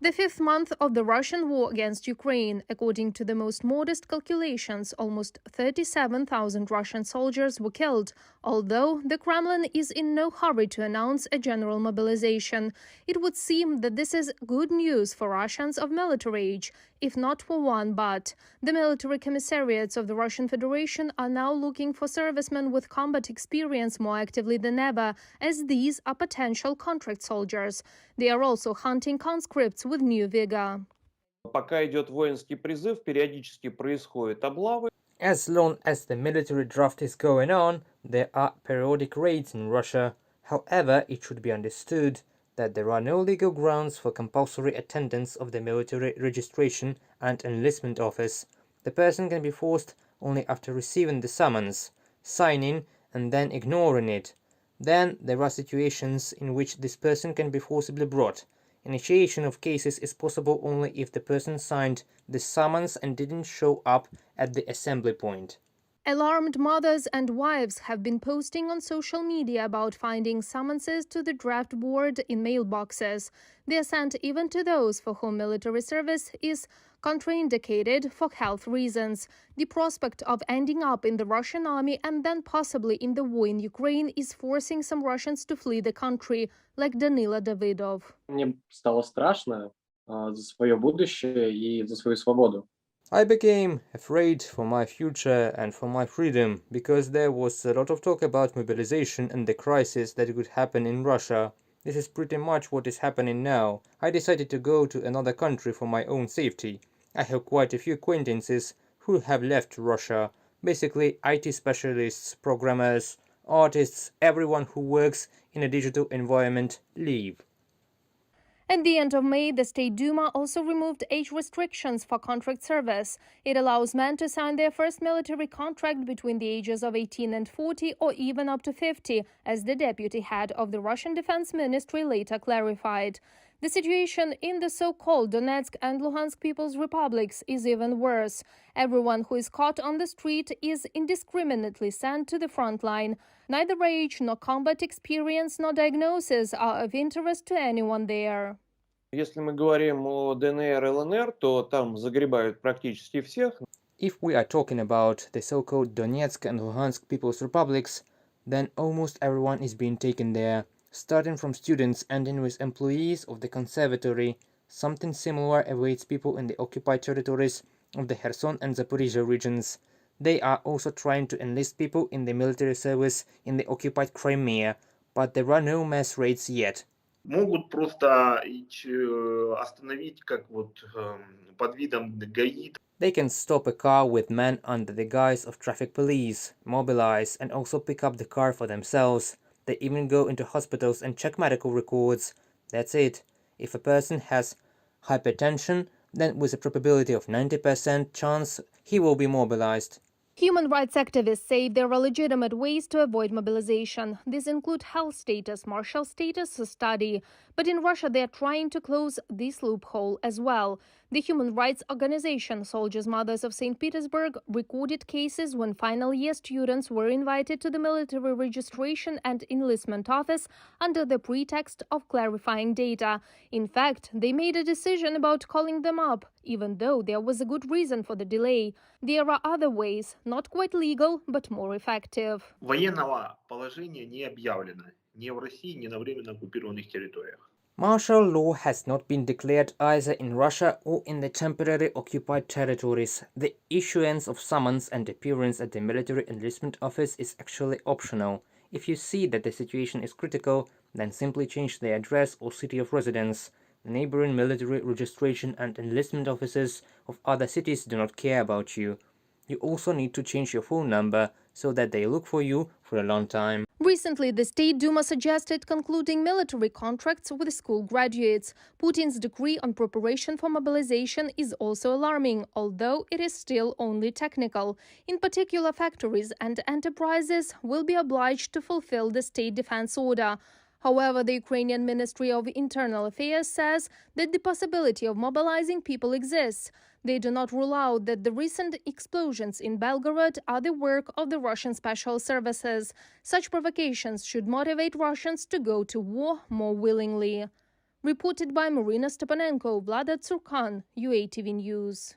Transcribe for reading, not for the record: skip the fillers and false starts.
The fifth month of the Russian war against Ukraine. According to the most modest calculations, almost 37,000 Russian soldiers were killed, although the Kremlin is in no hurry to announce a general mobilization. It would seem that this is good news for Russians of military age, if not for one, but the military commissariats of the Russian Federation are now looking for servicemen with combat experience more actively than ever, as these are potential contract soldiers. They are also hunting conscripts with new vigor. Пока идет воинский призыв, периодически происходят облавы. As long as the military draft is going on, there are periodic raids in Russia. However, it should be understood that there are no legal grounds for compulsory attendance of the military registration and enlistment office. The person can be forced only after receiving the summons, signing, and then ignoring it. Then there are situations in which this person can be forcibly brought. Initiation of cases is possible only if the person signed the summons and didn't show up at the assembly point. Alarmed mothers and wives have been posting on social media about finding summonses to the draft board in mailboxes. They are sent even to those for whom military service is contraindicated for health reasons. The prospect of ending up in the Russian army and then possibly in the war in Ukraine is forcing some Russians to flee the country, like Danila Davidov. Мне стало страшно за свое будущее и за свою свободу. I became afraid for my future and for my freedom because there was a lot of talk about mobilization and the crisis that could happen in Russia. This is pretty much what is happening now. I decided to go to another country for my own safety. I have quite a few acquaintances who have left Russia. Basically, IT specialists, programmers, artists, everyone who works in a digital environment leave. At the end of May, the State Duma also removed age restrictions for contract service. It allows men to sign their first military contract between the ages of 18 and 40 or even up to 50, as the deputy head of the Russian Defense Ministry later clarified. The situation in the so-called Donetsk and Luhansk People's Republics is even worse. Everyone who is caught on the street is indiscriminately sent to the front line. Neither age, nor combat experience, nor diagnosis are of interest to anyone there. Если мы говорим о ДНР, ЛНР, то там загребают практически всех. If we are talking about the so-called Donetsk and Luhansk People's Republics, then almost everyone is being taken there, starting from students ending with employees of the conservatory. Something similar awaits people in the occupied territories of the Kherson and Zaporizhia regions. They are also trying to enlist people in the military service in the occupied Crimea, but there are no mass raids yet. Могут просто остановить, как вот под видом ГАИ. They can stop a car with men under the guise of traffic police, mobilize, and also pick up the car for themselves. They even go into hospitals and check medical records. That's it. If a person has hypertension, then with a probability of 90% chance, he will be mobilized. Human rights activists say there are legitimate ways to avoid mobilization. These include health status, martial status, study. But in Russia, they are trying to close this loophole as well. The human rights organization Soldiers' Mothers of St. Petersburg recorded cases when final year students were invited to the military registration and enlistment office under the pretext of clarifying data. In fact, they made a decision about calling them up, even though there was a good reason for the delay. There are other ways, not quite legal, but more effective. Военного положения не объявлено ни в России, ни на временно оккупированных территориях. Martial law has not been declared either in Russia or in the temporary occupied territories. The issuance of summons and appearance at the military enlistment office is actually optional. If you see that the situation is critical, then simply change the address or city of residence. The neighboring military registration and enlistment offices of other cities do not care about you. You also need to change your phone number so that they look for you for a long time. Recently, the State Duma suggested concluding military contracts with school graduates. Putin's decree on preparation for mobilization is also alarming, although it is still only technical. In particular, factories and enterprises will be obliged to fulfill the state defense order. However, the Ukrainian Ministry of Internal Affairs says that the possibility of mobilizing people exists. They do not rule out that the recent explosions in Belgorod are the work of the Russian special services. Such provocations should motivate Russians to go to war more willingly. Reported by Marina Stepanenko, Vlada Tsurkan, UATV News.